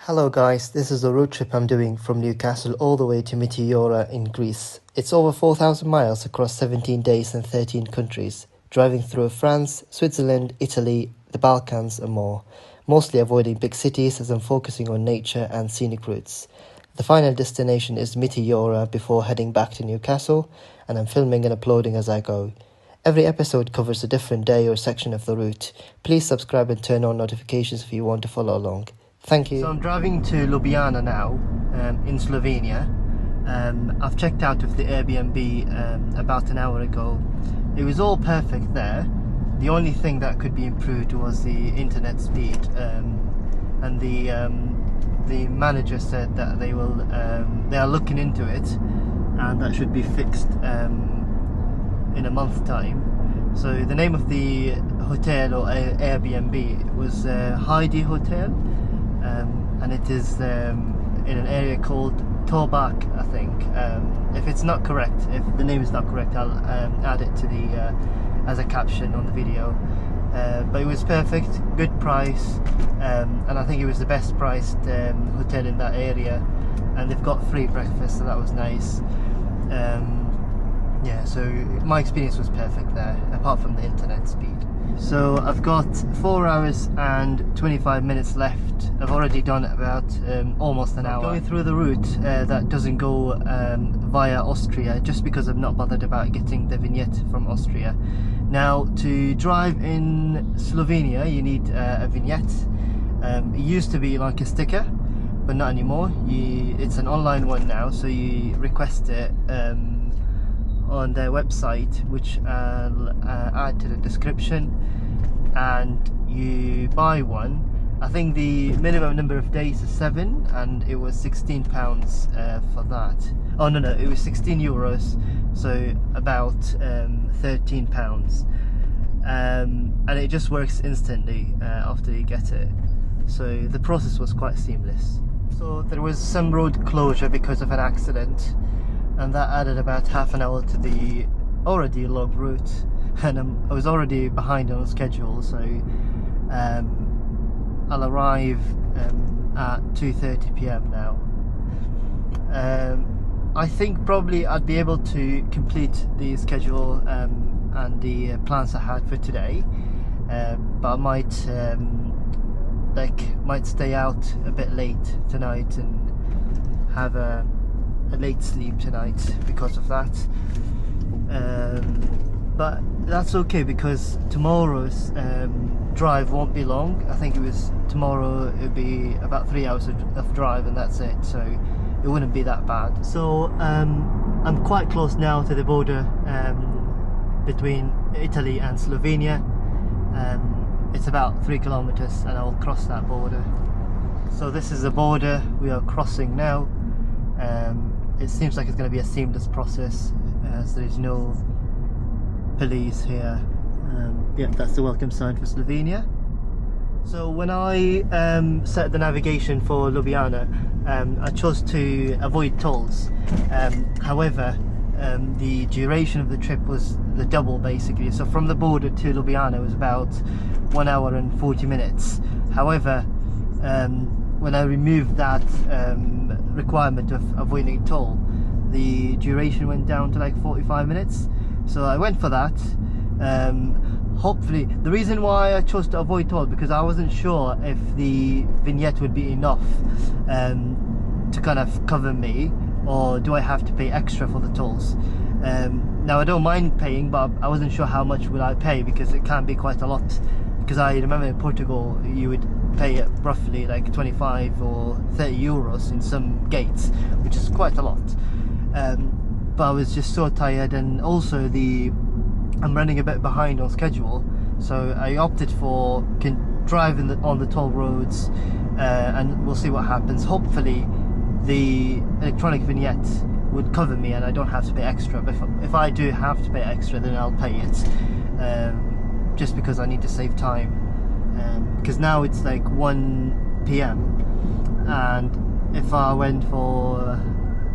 Hello guys, this is a road trip I'm doing from Newcastle all the way to Meteora in Greece. It's over 4,000 miles across 17 days and 13 countries, driving through France, Switzerland, Italy, the Balkans and more, mostly avoiding big cities as I'm focusing on nature and scenic routes. The final destination is Meteora before heading back to Newcastle, and I'm filming and uploading as I go. Every episode covers a different day or section of the route. Please subscribe and turn on notifications if you want to follow along. Thank you. So I'm driving to Ljubljana now, in Slovenia. I've checked out of the Airbnb about an hour ago. It was all perfect there. The only thing that could be improved was the internet speed, and the manager said that they are looking into it, and that should be fixed in a month's time. So the name of the hotel or Airbnb was Heidi Hotel. And it is in an area called Torbak, I think. If it's not correct, if the name is not correct, I'll add it to the as a caption on the video. But it was perfect, good price, and I think it was the best priced hotel in that area. And they've got free breakfast, so that was nice. Yeah, so my experience was perfect there, apart from the internet speed. So I've got 4 hours and 25 minutes left. I've already done about almost an hour. Going through the route that doesn't go via Austria, just because I'm not bothered about getting the vignette from Austria. Now, to drive in Slovenia, you need a vignette. It used to be like a sticker, but not anymore. It's an online one now, so you request it on their website, which I'll add to the description, and you buy one. I think the minimum number of days is 7, and it was £16 for that. Oh no, it was 16 euros, so about £13, and it just works instantly after you get it. So the process was quite seamless. So there was some road closure because of an accident, and that added about half an hour to the already long route, and I was already behind on schedule, so I'll arrive at 2:30 PM now. I think probably I'd be able to complete the schedule and the plans I had for today, but I might stay out a bit late tonight and have a late sleep tonight because of that, but that's okay because tomorrow's drive won't be long. I think tomorrow it would be about 3 hours of drive, and that's it, so it wouldn't be that bad. So I'm quite close now to the border between Italy and Slovenia. It's about 3 kilometers and I'll cross that border. So this is the border we are crossing now. It seems like it's going to be a seamless process as there is no police here. Yeah, that's the welcome sign for Slovenia. So when I set the navigation for Ljubljana, I chose to avoid tolls. However, the duration of the trip was the double basically. So from the border to Ljubljana was about 1 hour and 40 minutes. However, when I removed that requirement of avoiding toll, the duration went down to like 45 minutes. So I went for that. Hopefully, the reason why I chose to avoid toll because I wasn't sure if the vignette would be enough to kind of cover me, or do I have to pay extra for the tolls. Now I don't mind paying, but I wasn't sure how much would I pay because it can be quite a lot. Because I remember in Portugal you would pay roughly like 25 or 30 euros in some gates, which is quite a lot. But I was just so tired, and also I'm running a bit behind on schedule, so I opted for driving on the toll roads, and we'll see what happens. Hopefully the electronic vignette would cover me and I don't have to pay extra, but if I do have to pay extra, then I'll pay it, just because I need to save time, because now it's like 1 PM, and if I went for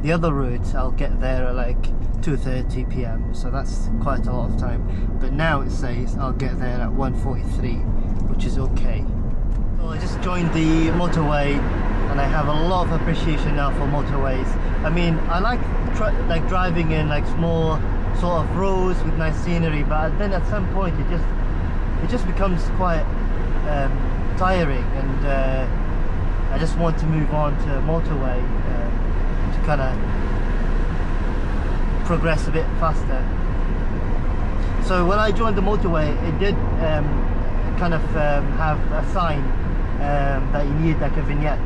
the other route I'll get there at like 2:30 PM, so that's quite a lot of time. But now it says I'll get there at 1:43, which is okay. So I just joined the motorway and I have a lot of appreciation now for motorways. I mean, I like driving in like small sort of roads with nice scenery, but then at some point it just becomes quite tiring, and I just want to move on to a motorway to kind of progress a bit faster. So when I joined the motorway, it did kind of have a sign that you need like a vignette,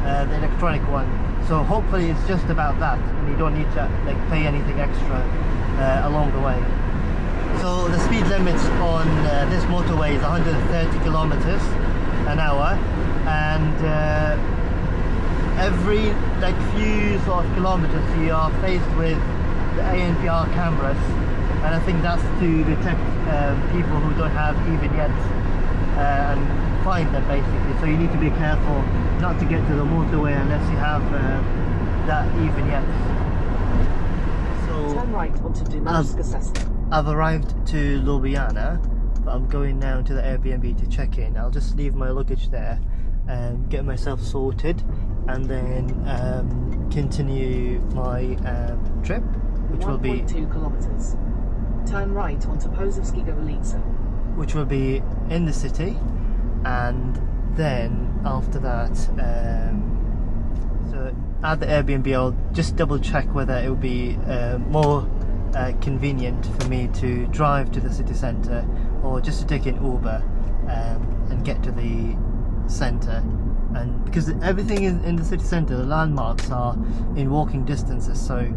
the electronic one. So hopefully it's just about that, and you don't need to like pay anything extra along the way. So the speed limit on this motorway is 130 kilometers an hour, and every like few sort of kilometers you are faced with the ANPR cameras, and I think that's to detect people who don't have e-vignettes and find them basically. So you need to be careful not to get to the motorway unless you have that e-vignette. So turn right onto Ljubljana Castle. I've arrived to Ljubljana, but I'm going now to the Airbnb to check in. I'll just leave my luggage there and get myself sorted, and then continue my trip, which will be 1.2 kilometers. Turn right onto Pozowskiego ulica, which will be in the city, and then after that, so at the Airbnb I'll just double check whether it will be more convenient for me to drive to the city centre or just to take an Uber and get to the centre. And because everything in the city centre, the landmarks are in walking distances, so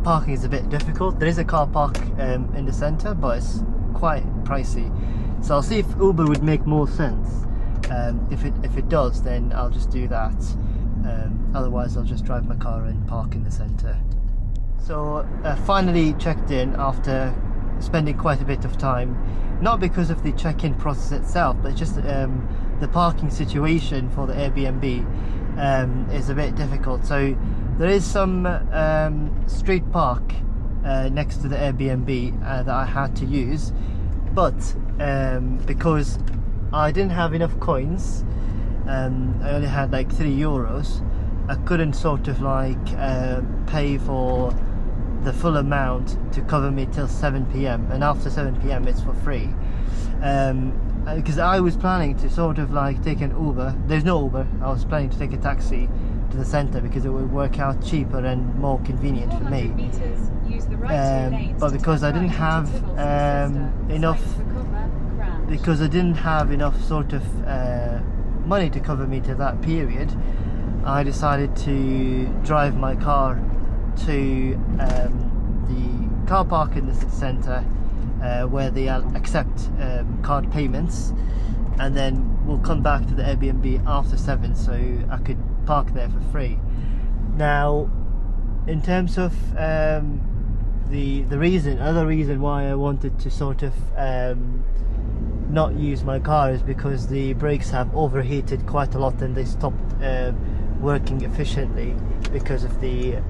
parking is a bit difficult. There is a car park in the centre, but it's quite pricey, so I'll see if Uber would make more sense. If it does, then I'll just do that. Otherwise I'll just drive my car and park in the centre. So finally checked in after spending quite a bit of time, not because of the check-in process itself, but just the parking situation for the Airbnb is a bit difficult. So there is some street park next to the Airbnb that I had to use, but because I didn't have enough coins, I only had like €3, I couldn't sort of like pay for the full amount to cover me till 7 PM, and after 7 PM it's for free. Because I was planning to sort of like take an Uber. There's no Uber. I was planning to take a taxi to the centre because it would work out cheaper and more convenient for me. But because I didn't have enough, sort of money to cover me to that period, I decided to drive my car to the car park in the city centre where they accept card payments, and then we'll come back to the Airbnb after 7, so I could park there for free. Now, in terms of the other reason why I wanted to sort of not use my car is because the brakes have overheated quite a lot and they stopped working efficiently because of the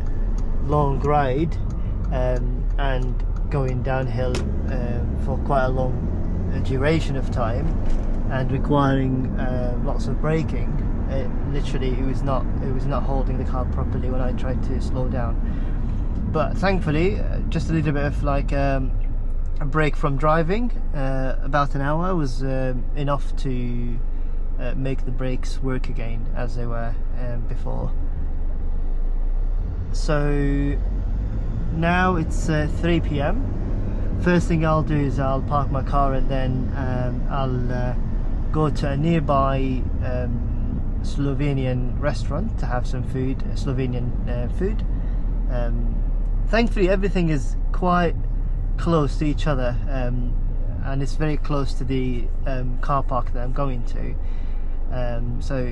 long ride and going downhill for quite a long duration of time and requiring lots of braking. It was not holding the car properly when I tried to slow down. But thankfully, just a little bit of like a break from driving, about an hour, was enough to make the brakes work again as they were before. So now it's 3 PM. First thing I'll do is I'll park my car, and then I'll go to a nearby Slovenian restaurant to have some food, Slovenian food. Thankfully everything is quite close to each other, and it's very close to the car park that I'm going to. So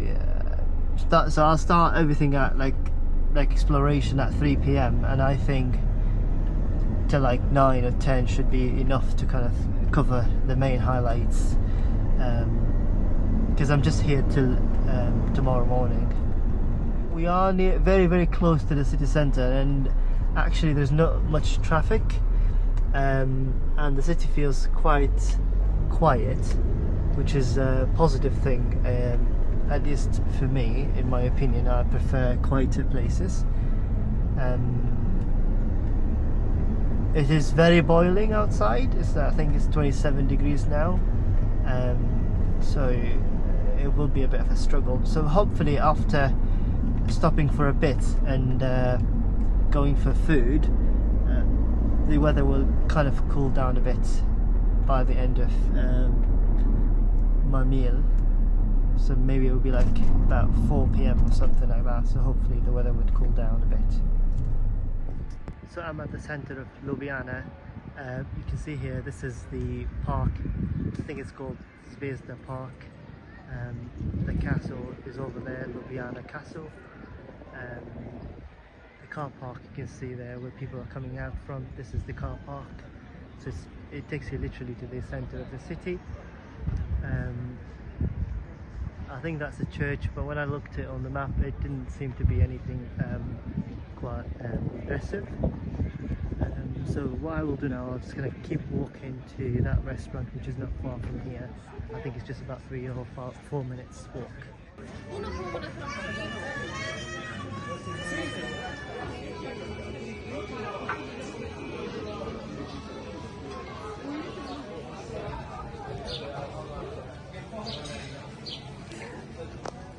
I'll start everything at like exploration at 3 PM, and I think till like 9 or 10 should be enough to kind of cover the main highlights, because I'm just here till tomorrow morning. We are very close to the city centre, and actually there's not much traffic, and the city feels quite quiet, which is a positive thing. at least for me, in my opinion, I prefer quieter places. It is very boiling outside. I think it's 27 degrees now, so it will be a bit of a struggle. So hopefully after stopping for a bit and going for food, the weather will kind of cool down a bit by the end of my meal. So maybe it will be like about 4 p.m. or something like that, so hopefully the weather would cool down a bit. So I'm at the center of Ljubljana. You can see here, this is the park. I think it's called Zvezda Park. The castle is over there, Ljubljana Castle. The car park you can see there where people are coming out from, this is the car park. So it takes you literally to the center of the city. I think that's a church, but when I looked at it on the map, it didn't seem to be anything quite impressive. So what I will do now, I'm just going to keep walking to that restaurant, which is not far from here. I think it's just about 3 or 4 minutes walk.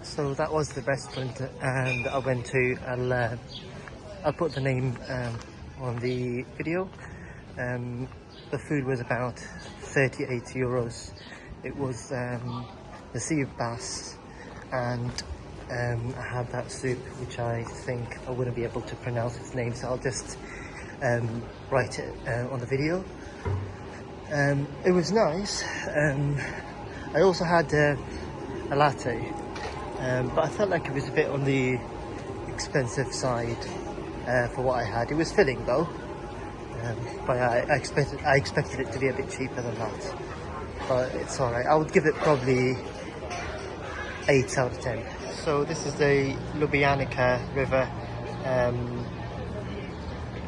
So that was the restaurant and I went to. I'll put the name on the video. The food was about 38 euros. It was the sea bass, and I had that soup which I think I wouldn't be able to pronounce its name, so I'll just write it on the video. It was nice. I also had a latte, but I felt like it was a bit on the expensive side for what I had. It was filling though, but I expected it to be a bit cheaper than that, but it's alright. I would give it probably 8 out of 10. So this is the Ljubljana river,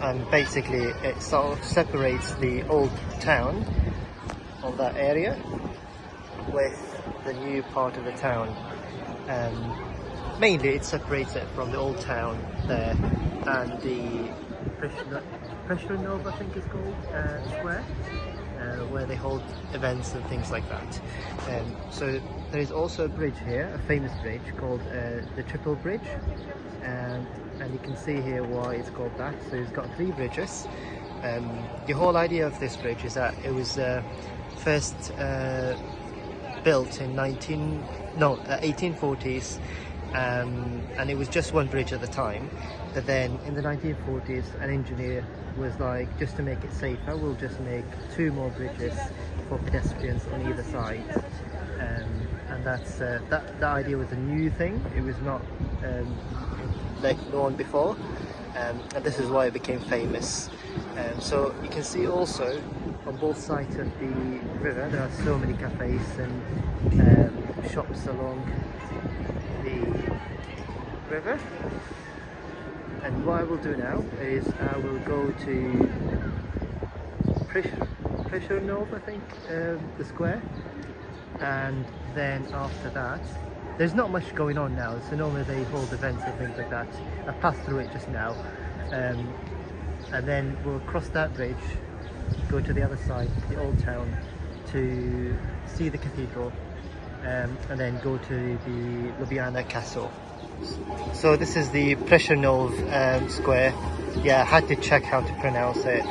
and basically it sort of separates the old town of that area with the new part of the town. Mainly it separates it from the old town there and the Prešeren, I think it's called, square, where they hold events and things like that. So there is also a bridge here, a famous bridge called the Bridge, and you can see here why it's called that. So it's got 3 bridges. The whole idea of this bridge is that it was first built in 1840s, and it was just one bridge at the time. But then in the 1940s, an engineer was like, just to make it safer, we'll just make 2 more bridges for pedestrians on either side. And that's that idea was a new thing. It was not like known before, and this is why it became famous. So you can see also on both sides of the river there are so many cafes and shops along the river. And what I will do now is I will go to Prešeren, I think, the square, and then after that there's not much going on now, so normally they hold events and things like that. I passed through it just now, and then we'll cross that bridge, go to the other side, the old town, to see the cathedral, and then go to the Ljubljana Castle. So this is the Prešeren Square. Yeah, I had to check how to pronounce it,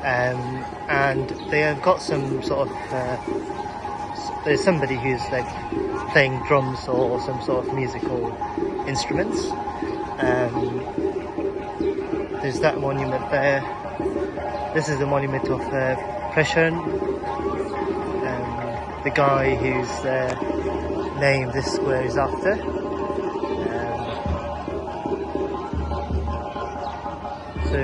and they have got some sort of there's somebody who's like playing drums or some sort of musical instruments. There's that monument there. This is the monument of Prešeren, the guy whose name this square is after. So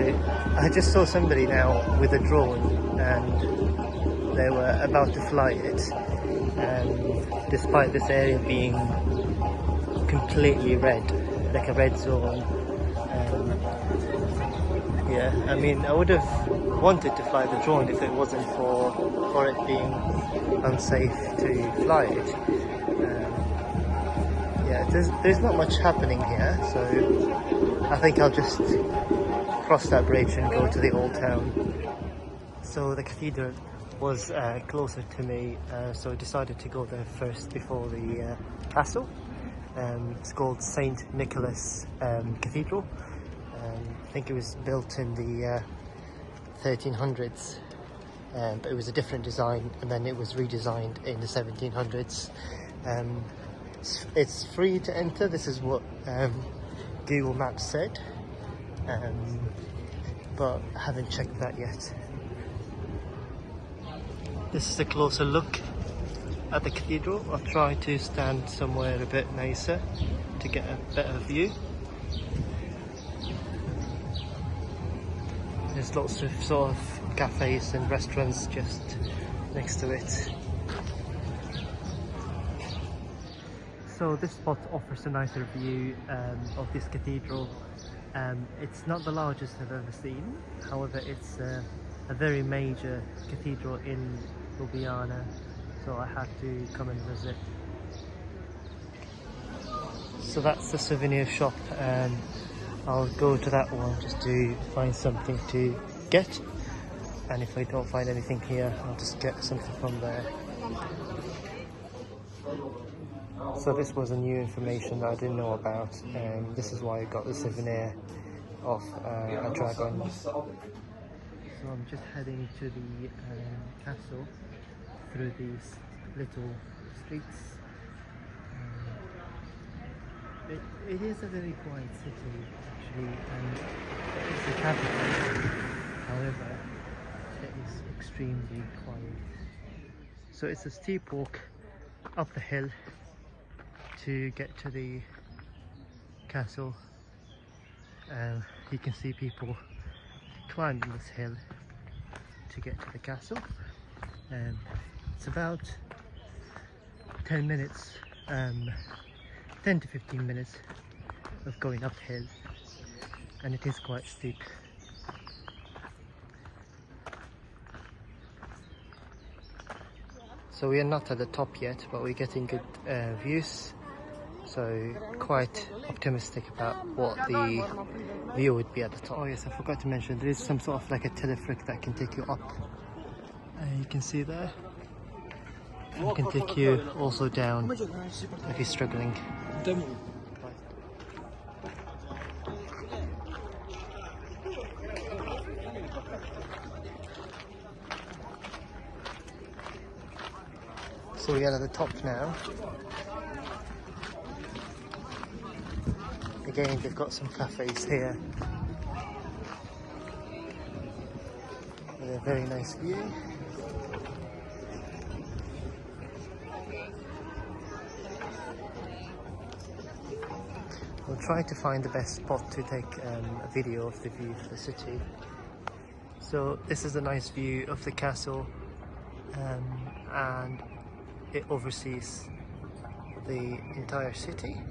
I just saw somebody now with a drone, and they were about to fly it, despite this area being completely red, like a red zone. Yeah, I mean, I would have wanted to fly the drone if it wasn't for it being unsafe to fly it. yeah, there's not much happening here, so I think I'll just cross that bridge and go to the old town. So the cathedral was closer to me, so I decided to go there first before the castle. It's called St. Nicholas Cathedral. I think it was built in the 1300s, but it was a different design, and then it was redesigned in the 1700s. It's free to enter, this is what Google Maps said, but I haven't checked that yet. This is a closer look at the cathedral. I'll try to stand somewhere a bit nicer to get a better view. There's lots of sort of cafes and restaurants just next to it. So this spot offers a nicer view of this cathedral. It's not the largest I've ever seen, however it's a very major cathedral in Ljubljana, so I had to come and visit. So that's the souvenir shop. I'll go to that one just to find something to get, and if I don't find anything here, I'll just get something from there. So this was a new information that I didn't know about, and this is why I got the souvenir of a dragon. So I'm just heading to the castle through these little streets. It is a very quiet city actually, and it's the capital. However, it is extremely quiet. So it's a steep walk up the hill to get to the castle. You can see people climbing this hill to get to the castle. It's about 10 minutes, 10 to 15 minutes of going uphill, and it is quite steep. So we are not at the top yet, but we're getting good views, so quite optimistic about what the view would be at the top. Oh yes, I forgot to mention, there is some sort of like a teleferic that can take you up. You can see there. It can take you also down if you're struggling. So we are at the top now. Again, they've got some cafes here with a very nice view. We'll try to find the best spot to take a video of the view of the city. So this is a nice view of the castle, and it oversees the entire city.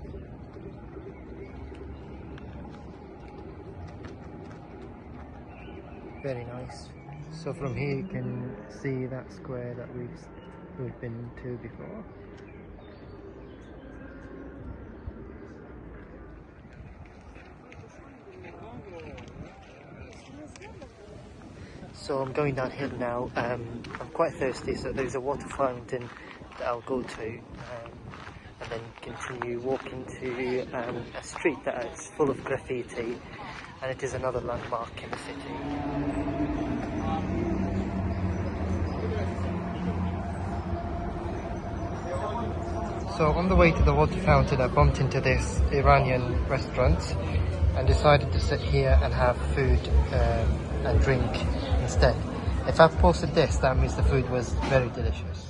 Very nice. So from here you can see that square that we've been to before. So I'm going downhill now. I'm quite thirsty, so there's a water fountain that I'll go to, and then continue walking to a street that is full of graffiti, and it is another landmark in the city. So on the way to the water fountain, I bumped into this Iranian restaurant and decided to sit here and have food and drink instead. If I've posted this, that means the food was very delicious.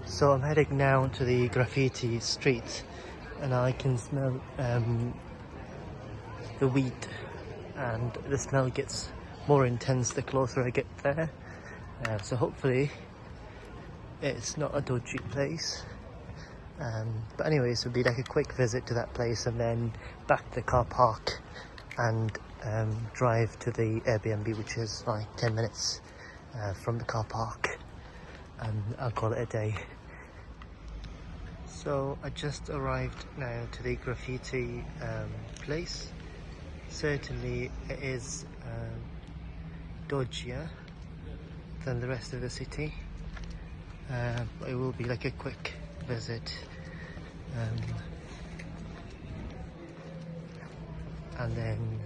So I'm heading now to the graffiti street, and I can smell the weed, and the smell gets more intense the closer I get there. So hopefully it's not a dodgy place. But anyways, it would be like a quick visit to that place and then back to the car park and drive to the Airbnb, which is like 10 minutes from the car park, and I'll call it a day. So I just arrived now to the graffiti place. Certainly it is dodgier than the rest of the city, but it will be like a quick visit, and then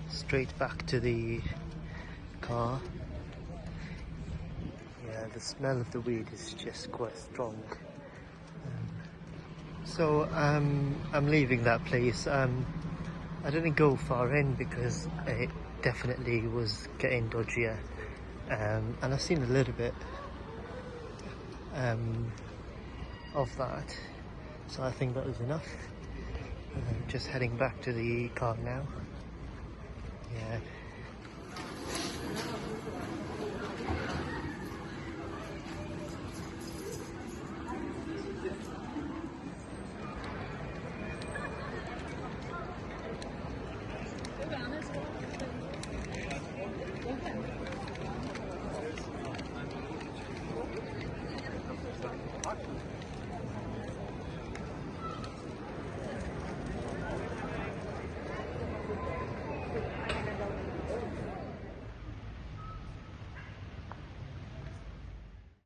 straight back to the car. Yeah, the smell of the weed is just quite strong. So I'm leaving that place. I didn't go far in because it definitely was getting dodgier, and I've seen a little bit of that, so I think that was enough. Just heading back to the car now. Yeah.